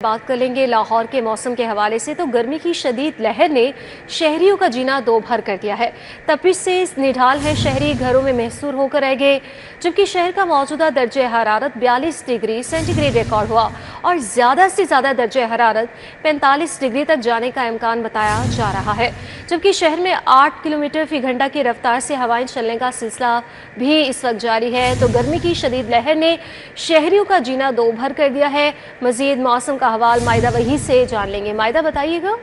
बात कर लेंगे लाहौर के मौसम के हवाले से। तो गर्मी की शदीद लहर ने शहरियों का जीना दो भर कर दिया है। तपिश से निढाल है शहरी, घरों में महसूर होकर रह गए, जबकि शहर का मौजूदा दर्जे हरारत 42 डिग्री सेंटीग्रेड रिकॉर्ड हुआ और ज़्यादा से ज़्यादा दर्जे हरारत 45 डिग्री तक जाने का इम्कान बताया जा रहा है। जबकि शहर में 8 किलोमीटर फी घंटा की रफ्तार से हवाएं चलने का सिलसिला भी इस वक्त जारी है। तो गर्मी की शदीद लहर ने शहरियों का जीना दो भर कर दिया है। मजीद मौसम का हवाल मायदा वही से जान लेंगे। मायदा बताइएगा।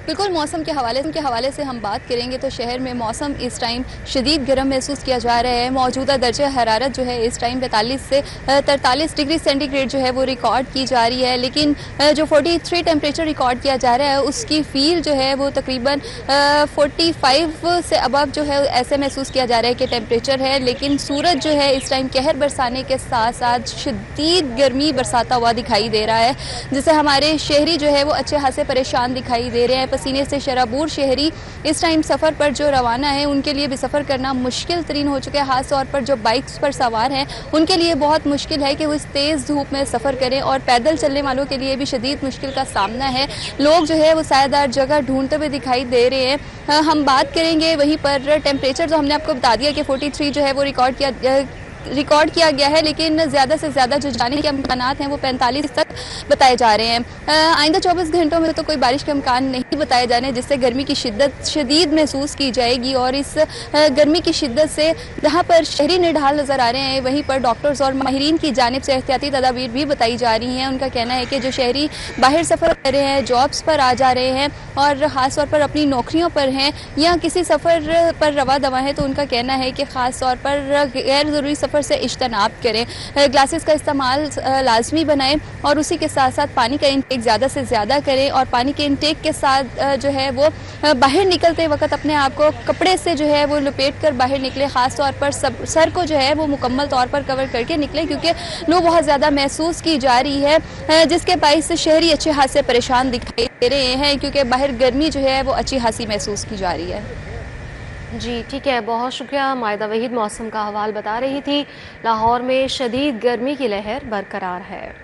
बिल्कुल, मौसम के हवाले से हम बात करेंगे तो शहर में मौसम इस टाइम शदीद गर्म महसूस किया जा रहा है। मौजूदा दर्जा हरारत जो है इस टाइम 45 से 43 डिग्री सेंटीग्रेड जो है वो रिकॉर्ड की जा रही है, लेकिन जो 43 टेम्परेचर रिकॉर्ड किया जा रहा है उसकी फील जो है वो तकरीबन 45 से अबव जो है ऐसे महसूस किया जा रहा है कि टेम्परेचर है। लेकिन सूरज जो है इस टाइम कहर बरसाने के साथ साथ शदीद गर्मी बरसाता हुआ दिखाई दे रहा है, जिससे हमारे शहरी जो है वो अच्छे खासे परेशान दिखाई दे रहे हैं। पसीने से शराबूर शहरी इस टाइम सफ़र पर जो रवाना है उनके लिए भी सफ़र करना मुश्किल तरीन हो चुका है। ख़ास तौर पर जो बाइक्स पर सवार हैं उनके लिए बहुत मुश्किल है कि वो इस तेज़ धूप में सफ़र करें, और पैदल चलने वालों के लिए भी शदीद मुश्किल का सामना है। लोग जो है वो सायादार जगह ढूंढते हुए दिखाई दे रहे हैं। हम बात करेंगे वहीं पर टेम्परेचर जो हमने आपको बता दिया कि 43 जो है वो रिकॉर्ड किया गया है, लेकिन ज़्यादा से ज़्यादा जो जाने के इम्कान हैं वो 45 तक बताए जा रहे हैं। आइंदा 24 घंटों में तो कोई बारिश के इम्कान नहीं बताए जा रहे हैं, जिससे गर्मी की शिद्दत शदीद महसूस की जाएगी। और इस गर्मी की शिद्दत से जहाँ पर शहरी निढाल नज़र आ रहे हैं, वहीं पर डॉक्टर्स और माहिरीन की जानिब से एहतियाती तदाबीर भी बताई जा रही हैं। उनका कहना है कि जो शहरी बाहर सफ़र कर रहे हैं, जॉब्स पर आ जा रहे हैं और ख़ास तौर पर अपनी नौकरियों पर हैं या किसी सफ़र पर रवा दवा है, तो उनका कहना है कि ख़ास तौर पर गैर ज़रूरी सफ़र से इज्तनाब करें, ग्लासेस का इस्तेमाल लाजमी बनाएं और उसी के साथ साथ पानी का इंटेक ज़्यादा से ज़्यादा करें। और पानी के इंटेक के साथ जो है वो बाहर निकलते वक्त अपने आप को कपड़े से जो है वो लपेट कर बाहर निकले। ख़ास तौर पर सर को जो है वो मुकम्मल तौर पर कवर करके निकले, क्योंकि लू बहुत ज़्यादा महसूस की जा रही है, जिसके बाइस से शहरी अच्छे खासे परेशान दिखाई दे रहे हैं, क्योंकि बाहर गर्मी जो है वो अच्छी खासी महसूस की जा रही है। जी ठीक है, बहुत शुक्रिया। मायदा वहीद मौसम का हवाल बता रही थी। लाहौर में शदीद गर्मी की लहर बरकरार है।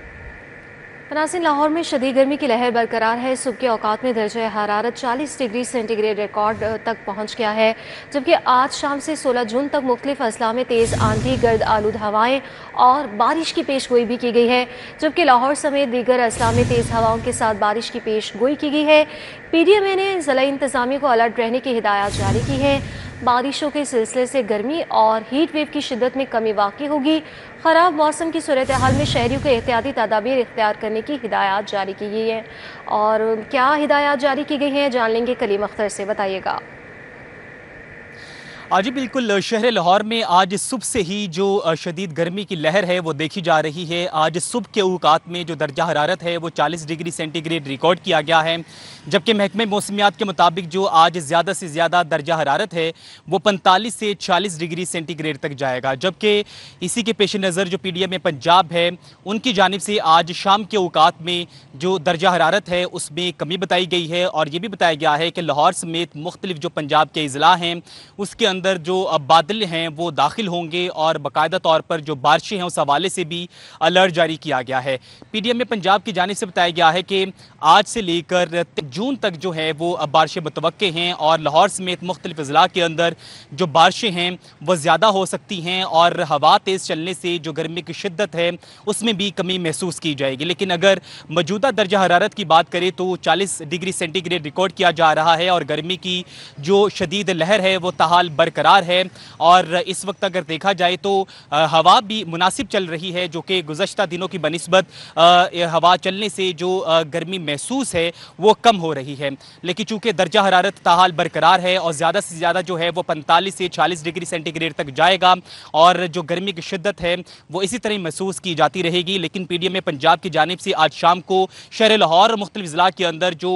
नाज़रीन, लाहौर में शदीद गर्मी की लहर बरकरार है। सुबह के औकात में दर्जा हरारत 40 डिग्री सेंटीग्रेड रिकॉर्ड तक पहुँच गया है, जबकि आज शाम से 16 जून तक मुख्तलिफ अजला में तेज़ आंधी, गर्द आलूद हवाएं और बारिश की पेश गोई भी की गई है। जबकि लाहौर समेत दीगर अजला में तेज़ हवाओं के साथ बारिश की पेश गोई की गई है। PDMA ने ज़िला इंतज़ामिया को अलर्ट रहने की हिदायत जारी की है। बारिशों के सिलसिले से गर्मी और हीट वेव की शिद्दत में कमी वाक़ई होगी। ख़राब मौसम की सूरत हाल में शहरियों को एहतियाती तदाबीर इख्तियार करने की हिदायत जारी की गई है। और क्या हिदायत जारी की गई हैं, जान लेंगे कलीम अख्तर से। बताइएगा। जी बिल्कुल, शहर लाहौर में आज सुबह से ही जो शदीद गर्मी की लहर है वो देखी जा रही है। आज सुबह के औकात में जो दर्जा हरारत है वो 40 डिग्री सेंटीग्रेड रिकॉर्ड किया गया है, जबकि महकमे मौसमियात के मुताबिक जो आज ज़्यादा से ज़्यादा दर्जा हरारत है वो 45 से 40 डिग्री सेंटीग्रेड तक जाएगा। जबकि इसी के पेश नज़र जो PDMA पंजाब है उनकी जानिब से आज शाम के औकात में जो दर्जा हरारत है उसमें कमी बताई गई है। और ये भी बताया गया है कि लाहौर समेत मुख्तलिफ जो पंजाब के अजला हैं उसके अंदर जो बादल हैं वो दाखिल होंगे और बाकायदा तौर पर जो बारिशें हैं उस हवाले से भी अलर्ट जारी किया गया है। PDMA पंजाब की जानिब से बताया गया है कि आज से लेकर जून तक जो है वो बारिशें मुतवक्के हैं और लाहौर समेत मुख्तलिफ अजला के अंदर जो बारिशें हैं वो ज़्यादा हो सकती हैं और हवा तेज़ चलने से जो गर्मी की शिद्दत है उसमें भी कमी महसूस की जाएगी। लेकिन अगर मौजूदा दर्जा हरारत की बात करें तो 40 डिग्री सेंटीग्रेड रिकॉर्ड किया जा रहा है और गर्मी की जो शदीद लहर है वो ताहाल बरकरार है। और इस वक्त अगर देखा जाए तो हवा भी मुनासिब चल रही है, जो कि गुज़श्ता दिनों की बनिस्बत हवा चलने से जो गर्मी महसूस है वो कम हो रही है। लेकिन चूँकि दर्जा हरारत ताहाल बरकरार है और ज़्यादा से ज़्यादा जो है वो 45 से 40 डिग्री सेंटीग्रेड तक जाएगा और जो गर्मी की शिद्दत है वो इसी तरह महसूस की जाती रहेगी। लेकिन PDMA पंजाब की जानिब से आज शाम को शहर लाहौर और मुख्तलिफ ज़िला के अंदर जो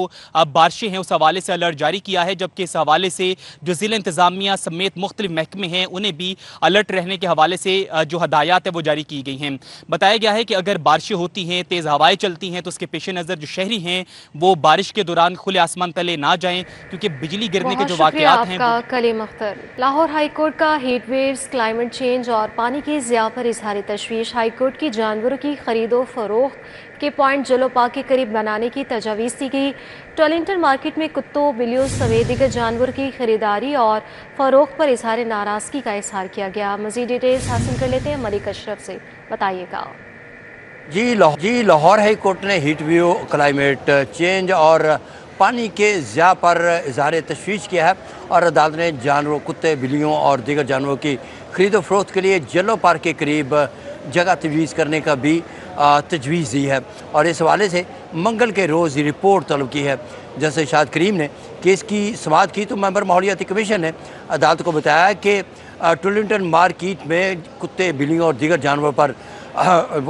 बारिशें हैं उस हवाले से अलर्ट जारी किया है, जबकि इस हवाले से जो ज़िला इंतज़ामिया समेत मुख्तलिफ महकमे हैं उन्हें भी अलर्ट रहने के हवाले से जो हदायत है वो जारी की गई हैं। बताया गया है कि अगर बारिशें होती हैं, तेज़ हवाएं चलती हैं, तो उसके पेश नज़र जो शहरी हैं वो बारिश के दौरान खुले आसमान तले ना जाएं, क्योंकि बिजली गिरने के जो वाक़यात हैं। कलीम अख्तर। लाहौर हाईकोर्ट का हीट वेव्स, क्लाइमेट चेंज और पानी की ज़िया पर इजहार तशवीश। हाईकोर्ट की जानवरों की खरीदो फरोख्त के पॉइंट जलो पार्क के करीब बनाने की तजावीज़ दी गई। टॉलिंगटन मार्केट में कुत्तों, बिल्लियों समेत दीगर जानवरों की खरीदारी और फरोख्त पर इजहार नाराज़गी का इजहार किया गया। मज़ीद डिटेल्स हासिल कर लेते हैं मलिक अशरफ से, बताइएगा। जी, लाहौर हाई कोर्ट ने हीट वेव, क्लाइमेट चेंज और पानी के ज़िया पर इजहार तशवीश किया है और अदालत ने जानवरों, कुत्ते, बिल्लियों और दीगर जानवरों की खरीदो फरोख्त के लिए जलो पार्क के करीब जगह तजवीज़ करने का भी तजवीज़ दी है और इस हवाले से मंगल के रोज़ रिपोर्ट तलब की है। जैसे शाद करीम ने केस की समाअत की तो मेंबर माहौलियाती कमीशन ने अदालत को बताया कि टॉलिंगटन मार्केट में कुत्ते, बिल्लियों और दीगर जानवरों पर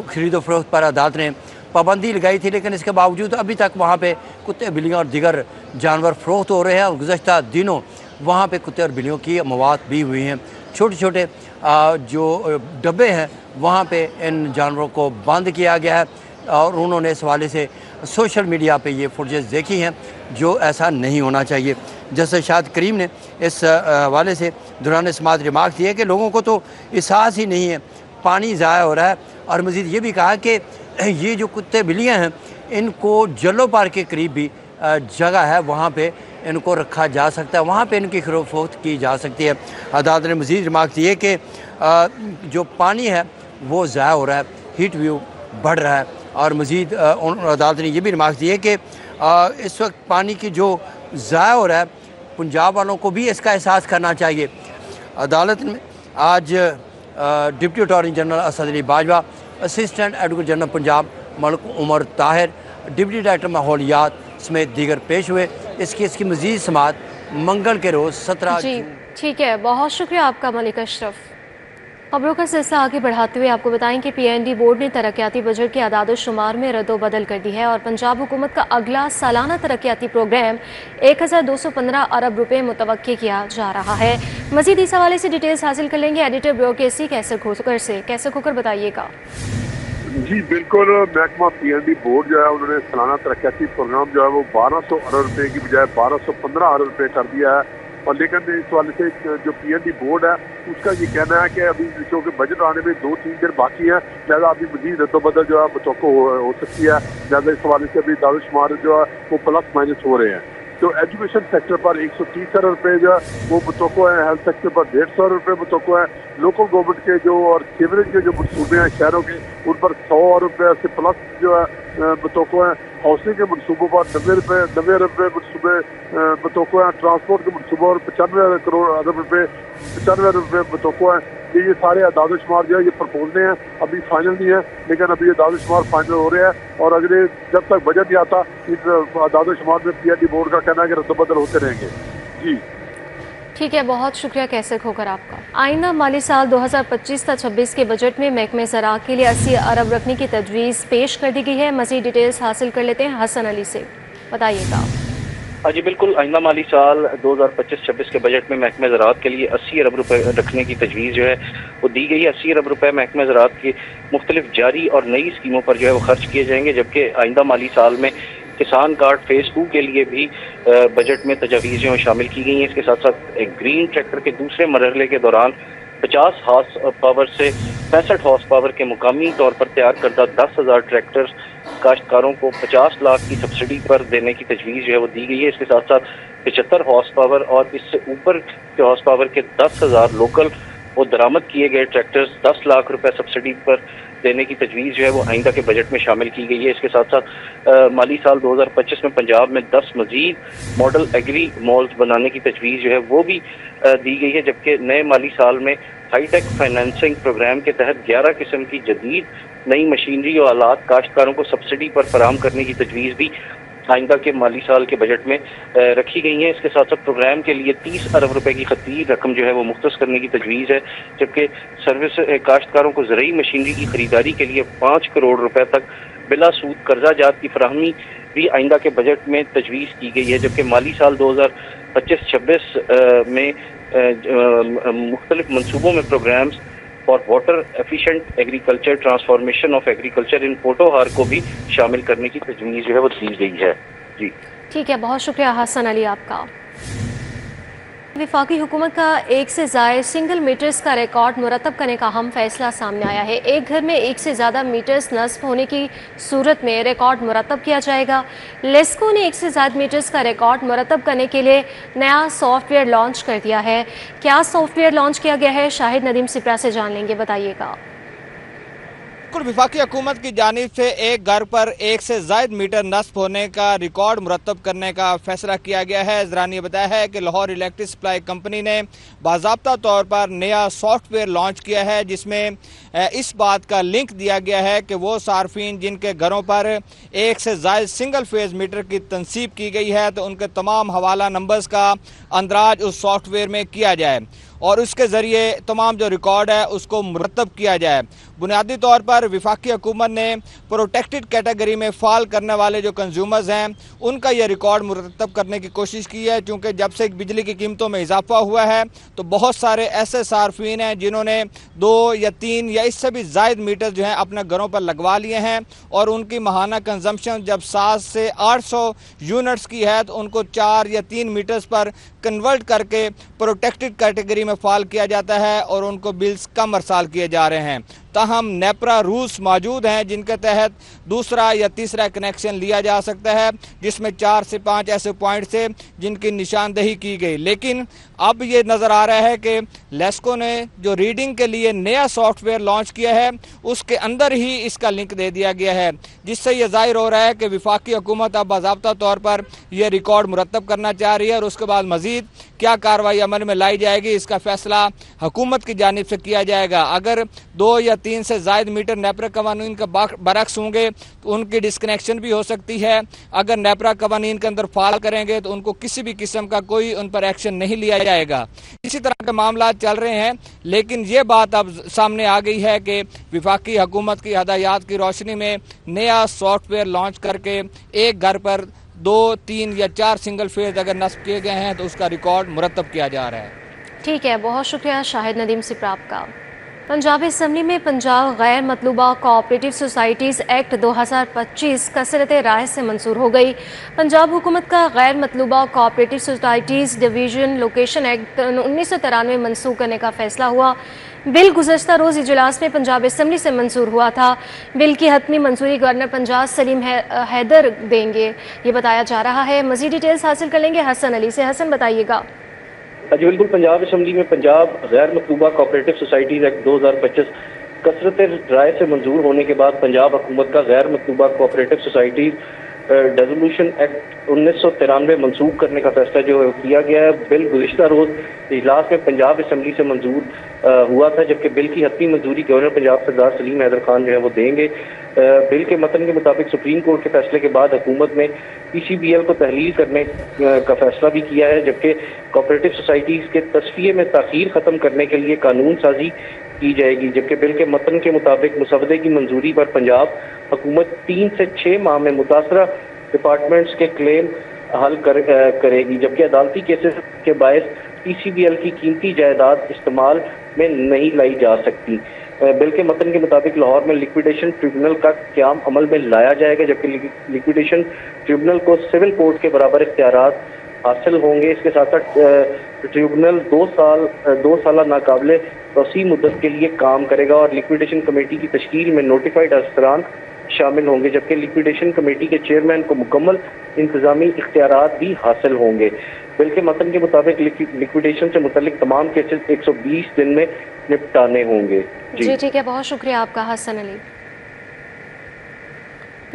खरीदो फरोख्त पर अदालत ने पाबंदी लगाई थी, लेकिन इसके बावजूद अभी तक वहाँ पे कुत्ते, बिल्लियाँ और दीगर जानवर फरोख्त हो रहे हैं और गुज़श्ता दिनों वहाँ पे कुत्ते और बिल्लियों की मौत भी हुई हैं। छोटे छोटे जो डब्बे हैं वहाँ पे इन जानवरों को बंद किया गया है और उन्होंने इस हवाले से सोशल मीडिया पे ये फुटेज देखी हैं जो ऐसा नहीं होना चाहिए। जैसे शाद करीम ने इस हवाले से दौरान समाअत रिमार्क दिए कि लोगों को तो एहसास ही नहीं है, पानी ज़ाया हो रहा है और मज़ीद ये भी कहा कि ये जो कुत्ते बिल्लियाँ हैं इनको जलो पार्क के करीब भी जगह है, वहाँ पे इनको रखा जा सकता है, वहाँ पे इनकी खरीद फरोख्त की जा सकती है। अदालत ने मज़ीद रिमार्क दिए कि जो पानी है वो ज़ाया हो रहा है, हीट वेव बढ़ रहा है और मज़ीद अदालत ने यह भी रिमार्क दिए कि इस वक्त पानी की जो ज़ाया हो रहा है पंजाब वालों को भी इसका एहसास करना चाहिए। अदालत में आज deputy attorney general Asad Ali Bajwa, assistant advocate general Punjab Malik Umar Tahir, deputy director माहौलियात समेत दीगर पेश हुए। इस केस की मज़ीद समाअत मंगल के रोज़ 17 जी ठीक है, बहुत शुक्रिया आपका मलिक अशरफ। खबरों का सिलसिला आगे बढ़ाते हुए आपको बताएं कि PND बोर्ड ने तरक्याती बजट के अदाद शुमार में रद्दोबदल कर दी है और पंजाब हुकूमत का अगला सालाना तरक्याती प्रोग्राम 1215 अरब रुपए मुतवक्की किया जा रहा है। मजीद इस हवाले से डिटेल्स हासिल कर लेंगे एडिटर ब्यूरोक्रेसी कैसर खोकर से। कैसर खोकर बताइएगा। जी बिल्कुल, महकमा PND बोर्ड जो है उन्होंने सालाना तरक्याती प्रोग्राम जो है वो 1200 अरब रुपए की बजाय 1215 अरब रुपए कर दिया है और लेकिन इस वाले से जो PND बोर्ड है उसका ये कहना है कि अभी क्योंकि बजट आने में 2-3 दिन बाकी है, लिहाजा अभी मजीद रद्दोबदल जो है मुतवक्को हो सकती है। लिहाजा इस हवाले से अभी दारुशुमार जो है वो प्लस माइनस हो रहे हैं। तो एजुकेशन सेक्टर पर 130 अरब रुपए जो है वो मुतवक्को है, हेल्थ सेक्टर पर 150 अरब रुपए मुतवक्को है, लोकल गवर्नमेंट के जो और सीवरेज के जो मनसूबे हैं शहरों के उन पर 100 अरब रुपए से प्लस जो है मुतवक्को है, हाउसिंग के मनसूबों पर 90 अरब रुपए मनसूबे मुतवक्को है, ट्रांसपोर्ट के मनसूबों पर 95 अरब रुपए मुतवक्को है। ये सारे अदाद शुमार जो है ये प्रपोजल हैं, अभी फाइनल नहीं है, लेकिन अभी अदाद शुमार फाइनल हो रहे हैं और अगले जब तक बजट नहीं आता इस अदाद शुमार में PND बोर्ड का कहना है कि रद्दोबदल होते रहेंगे। जी ठीक है, बहुत शुक्रिया कैसर खोकर आपका। आइंदा माली साल 2025-26 के बजट में महकमे ज़राअत के लिए 80 अरब रखने की तजवीज़ पेश कर दी गई है। मज़ीद डिटेल्स हासिल कर लेते हैं हसन अली से, बताइएगा। जी बिल्कुल, आइंदा माली साल 2025-26 के बजट में महकमे ज़राअत के लिए 80 अरब रुपए रखने की तजवीज़ जो है वो दी गई है। 80 अरब रुपए महकमे ज़राअत की मुख्तलिफ जारी और नई स्कीमों पर जो है वो खर्च किए जाएंगे, जबकि आइंदा माली साल में किसान कार्ड फेज़ 2 के लिए भी बजट में तजावीज़ें शामिल की गई हैं। इसके साथ साथ एक ग्रीन ट्रैक्टर के दूसरे मरहले के दौरान 50 हॉर्स पावर से 65 हॉर्स पावर के मुकामी तौर पर तैयार करदा 10,000 ट्रैक्टर काश्तकारों को 50 लाख की सब्सिडी पर देने की तजवीज़ जो है वो दी गई है। इसके साथ साथ 75 हॉर्स पावर और इससे ऊपर के हॉर्स पावर के 10,000 लोकल और दरामद किए गए ट्रैक्टर्स 10 लाख रुपए सब्सिडी पर देने की तजवीज़ जो है वो आइंदा के बजट में शामिल की गई है। इसके साथ साथ माली साल 2025 में पंजाब में 10 मजीद मॉडल एग्री मॉल्स बनाने की तजवीज़ जो है वो भी दी गई है, जबकि नए माली साल में हाईटेक फाइनेंसिंग प्रोग्राम के तहत 11 किस्म की जदीद नई मशीनरी और आलात काश्तकारों को सब्सिडी पर फराहम करने की तजवीज़ भी आइंदा के माली साल के बजट में रखी गई है। इसके साथ साथ प्रोग्राम के लिए 30 अरब रुपए की खतीर रकम जो है वो मुख्तस करने की तजवीज़ है, जबकि सर्विस काश्तकारों को ज़रूरी मशीनरी की खरीदारी के लिए 5 करोड़ रुपए तक बिला सूद कर्जा जात की फराहमी भी आइंदा के बजट में तजवीज़ की गई है। जबकि माली साल 2025-26 में मुख्तलिफ मनसूबों में प्रोग्राम्स और water efficient agriculture, transformation of agriculture in Potohar को भी शामिल करने की तजवीज़ जो है वो दी गई है। जी ठीक है, बहुत शुक्रिया हसन अली आपका। वफाकी हुकूमत का एक से ज़ायद सिंगल मीटर्स का रिकॉर्ड मुरतब करने का अहम फैसला सामने आया है। एक घर में एक से ज़्यादा मीटर्स नस्ब होने की सूरत में रिकॉर्ड मुरतब किया जाएगा। लेस्को ने एक से ज़्यादा मीटर्स का रिकॉर्ड मुरतब करने के लिए नया सॉफ्टवेयर लॉन्च कर दिया है। क्या सॉफ्टवेयर लॉन्च किया गया है, शाहिद नदीम सिप्रा से जान लेंगे, बताइएगा। वफाकी हुकूमत की जानिब से एक घर पर एक से ज़ायद मीटर नस्ब होने का रिकॉर्ड मुरतब करने का फैसला किया गया है। ज़रा ने बताया है कि लाहौर इलेक्ट्रिक सप्लाई कंपनी ने बाज़ाब्ता तौर पर नया सॉफ्टवेयर लॉन्च किया है, जिसमें इस बात का लिंक दिया गया है कि वो सार्फिन जिनके घरों पर एक से ज़ायद सिंगल फेज मीटर की तनसीब की गई है तो उनके तमाम हवाला नंबर्स का अंदराज उस सॉफ्टवेयर में किया जाए और उसके ज़रिए तमाम जो रिकॉर्ड है उसको मुरतब किया जाए। बुनियादी तौर पर वफाकी हुकूमत ने प्रोटेक्टेड कैटेगरी में फ़ाल करने वाले जो कंज्यूमर्स हैं उनका यह रिकॉर्ड मुरतब करने की कोशिश की है, क्योंकि जब से बिजली की कीमतों में इजाफा हुआ है तो बहुत सारे ऐसे सार्फिन हैं जिन्होंने 2 या 3 या इससे भी ज़ायद मीटर जो हैं अपने घरों पर लगवा लिए हैं और उनकी माहाना कंजम्पशन जब 700 से 800 यूनिट्स की है तो उनको 4 या 3 मीटर्स पर कन्वर्ट करके प्रोटेक्टेड कैटेगरी में फ़ाल किया जाता है और उनको बिल्स कम अरसाल किए जा रहे हैं। ताहम नेपरा रूल्स मौजूद हैं जिनके तहत दूसरा या तीसरा कनेक्शन लिया जा सकता है, जिसमें 4 से 5 ऐसे पॉइंट से जिनकी निशानदेही की गई। लेकिन अब ये नज़र आ रहा है कि लेस्को ने जो रीडिंग के लिए नया सॉफ्टवेयर लॉन्च किया है उसके अंदर ही इसका लिंक दे दिया गया है, जिससे यह जाहिर हो रहा है कि वफाकी हुकूमत अब बाज़ाब्ता तौर पर यह रिकॉर्ड मुरतब करना चाह रही है और उसके बाद मज़ीद क्या कार्रवाई अमल में लाई जाएगी इसका फैसला हुकूमत की जानिब से किया जाएगा। अगर 2 या 3 से ज़ायद मीटर नेपरा कवानीन का बरक्स होंगे तो उनकी डिस्कनेक्शन भी हो सकती है। अगर नेपरा कवानीन के अंदर फाल करेंगे तो उनको किसी भी किस्म का कोई उन पर एक्शन नहीं लिया जाएगा। इसी तरह के मामला चल रहे हैं, लेकिन ये बात अब सामने आ गई है कि वफाकी हुकूमत की हदायत की रोशनी में नया सॉफ्टवेयर लॉन्च करके एक घर पर 2, 3 या 4 सिंगल फेज अगर नस्ब किए गए हैं तो उसका रिकॉर्ड मुरतब किया जा रहा है। ठीक है, बहुत शुक्रिया शाहिद नदीम सिप्रा का। पंजाब असम्बली में पंजाब गैर मतलूबा कोऑपरेटिव सोसाइटीज़ एक्ट 2025 कसरत राय से मंजूर हो गई। पंजाब हुकूमत का गैर मतलूबा cooperative societies division location act 1993 मनसूख करने का फैसला हुआ। बिल गुज़श्ता रोज़ इजलास में पंजाब असम्बली से मंजूर हुआ था। बिल की हतमी मंजूरी गवर्नर पंजाब सलीम हैदर देंगे, ये बताया जा रहा है। मज़ीद डिटेल्स हासिल कर लेंगे हसन अली से। हसन, बताइएगा। जी बिल्कुल, पंजाब असम्बली में पंजाब गैर मतलूबा कोऑपरेटिव सोसाइटीज़ एक्ट 2025 कसरत राय से मंजूर होने के बाद पंजाब हुकूमत का गैर मतलूबा कोऑपरेटिव सोसाइटीज़ डेवोल्यूशन एक्ट 1993 मनसूख करने का फैसला जो किया गया है। बिल गुज़िश्ता रोज़ इजलास में पंजाब असम्बली से मंजूर हुआ था, जबकि बिल की हतमी मंजूरी गवर्नर पंजाब सरदार सलीम हैदर खान जो है वो देंगे। बिल के मतन के मुताबिक सुप्रीम कोर्ट के फैसले के बाद हुकूमत ने PCBL को तहलील करने का फैसला भी किया है, जबकि कोऑपरेटिव सोसाइटीज़ के तस्फिये में ताख़ीर ख़त्म करने के लिए कानून साजी की जाएगी। जबकि बिल के मतन के मुताबिक मुसवदे की मंजूरी पर पंजाब हुकूमत 3 से 6 माह में मुतासरा डिपार्टमेंट्स के क्लेम हल करेगी, जबकि अदालती केसेस के बायस PCBL की कीमती जायदाद इस्तेमाल में नहीं लाई जा सकती। बिल के मतन के मुताबिक लाहौर में लिक्विडेशन ट्रिब्यूनल का क़याम अमल में लाया जाएगा, जबकि लिक्विडेशन ट्रिब्यूनल को सिविल कोर्ट के बराबर इख्तियारात हासिल होंगे। इसके साथ साथ ट्रिब्यूनल 2 साल नाकाबिले तोसी मुद्दत के लिए काम करेगा और लिक्विडेशन कमेटी की तश्कील में नोटिफाइड अफसरान शामिल होंगे, जबकि लिक्विडेशन कमेटी के चेयरमैन को मुकम्मल इंतजामी इख्तियारात भी हासिल होंगे। बिल के मतन के मुताबिक लिक्विडेशन से मुतल्लिक तमाम केसेस 120 दिन में निपटाने होंगे। जी ठीक है, बहुत शुक्रिया आपका Hasan Ali.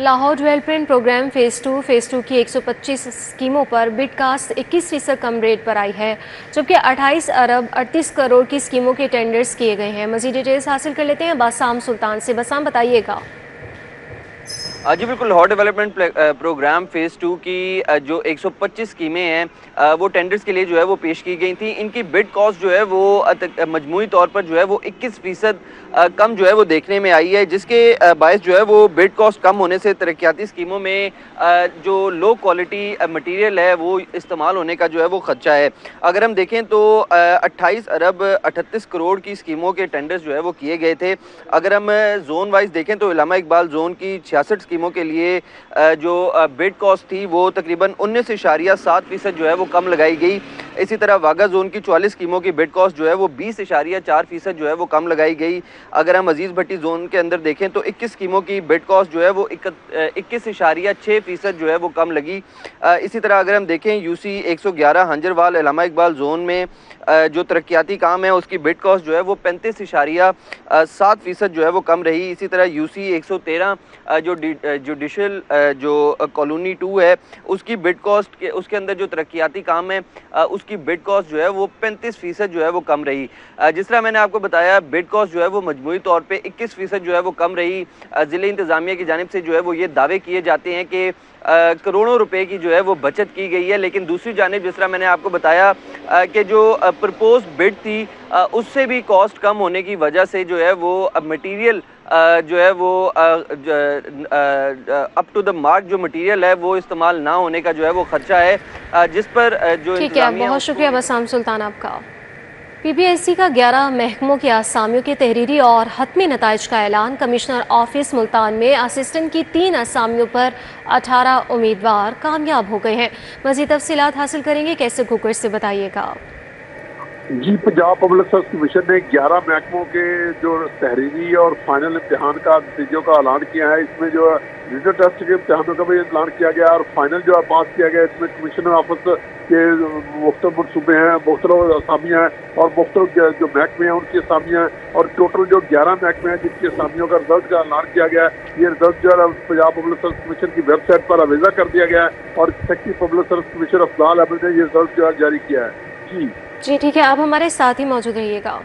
Lahore development programme phase 2 की 125 स्कीमों पर बिड कास्ट 21% कम रेट पर आई है, जबकि 28 अरब 38 करोड़ की स्कीमों के टेंडर्स किए गए हैं। मज़ीद डिटेल्स हासिल कर लेते हैं बासाम सुल्तान से। बासाम, बताइएगा। जी बिल्कुल, लाहौर डेवलपमेंट प्रोग्राम फेज़ 2 की जो 125 स्कीमें हैं वो टेंडर्स के लिए जो है वो पेश की गई थी। इनकी बिड कॉस्ट जो है वो मजमूई तौर पर जो है वो 21% कम जो है वो देखने में आई है, जिसके बायस जो है वो बिड कॉस्ट कम होने से तरक्याती स्कीमों में जो लो क्वालिटी मटीरियल है वो इस्तेमाल होने का जो है वो खदशा है। अगर हम देखें तो 28 अरब 38 करोड़ की स्कीमों के टेंडर्स जो है वो किए गए थे। अगर हम जोन वाइज देखें तो इलामा इकबाल जोन की 66 स्कीमों के लिए जो बिड कॉस्ट थी वो तकरीबन 19.7% जो है वो कम लगाई गई। इसी तरह वागा जोन की 44 स्कीमों की बिड कॉस्ट जो है वो 20.4% जो है वो कम लगाई गई। अगर हम अजीज़ भट्टी जोन के अंदर देखें तो 21 स्कीमों की बिड कॉस्ट जो है वो 21.6% जो है वो कम लगी। इसी तरह अगर हम देखें यूसी 111 हंजरवाल इलामा इकबाल जोन में जो तरक्याती काम है उसकी बिड कॉस्ट जो है वो 35.7% जो है वो कम रही। इसी तरह यूसी 113 जो जुडिशल जो कॉलोनी 2 है उसकी बिड कॉस्ट के उसके अंदर जो तरक्याती काम है उसकी बिड कॉस्ट जो है वो 35% जो है वो कम रही। जिस तरह मैंने आपको बताया बिड कॉस्ट जो है वो मजमूई तौर पे 21% जो है वो कम रही। ज़िले इंतज़ामिया की जानिब से जो है वो ये दावे किए जाते हैं कि करोड़ों रुपए की जो है वो बचत की गई है, लेकिन दूसरी जानिब जिस तरह मैंने आपको बताया कि जो प्रपोज बिड थी उससे भी कॉस्ट कम होने की वजह से जो है वो मटीरियल जो है वो अप टू द मार्क जो मटीरियल है वो इस्तेमाल ना होने का जो है वो खर्चा है, जिस पर जो ठीक है, बहुत शुक्रिया बसाम सुल्तान आपका। PPSC का 11 महकमों के असामियों के तहरीरी और हतमी नताइज का ऐलान। कमिश्नर ऑफिस मुल्तान में असिस्टेंट की 3 असामियों पर 18 उम्मीदवार कामयाब हो गए हैं। मज़ीद तफसीलात हासिल करेंगे, कैसे कुकर से बताइएगा। जी, पंजाब पब्लिक सर्विस कमीशन ने 11 महकमों के जो तहरीरी और फाइनल इम्तिहान का नतीजों का ऐलान किया है। इसमें जो रिटन टेस्ट के इम्तिहानों का भी ऐलान किया गया और फाइनल जो है पास किया गया। इसमें कमिश्नर ऑफिस के मुख्तलिफ मनसूबे हैं, मुख्तलिफ असामियाँ हैं और मुख्तलिफ जो महकमे हैं उनकी असामियाँ हैं और टोटल जो 11 महकमे हैं जिनकी असामियों का रिजल्ट का ऐलान किया गया है। ये रिजल्ट जो है पंजाब पब्लिक सर्विस कमीशन की वेबसाइट पर आवेजा कर दिया गया है और secretary public service commission Afzal Ahmad ने ये रिजल्ट जो है जारी किया है। जी ठीक है, आप हमारे साथ ही मौजूद रहिएगा।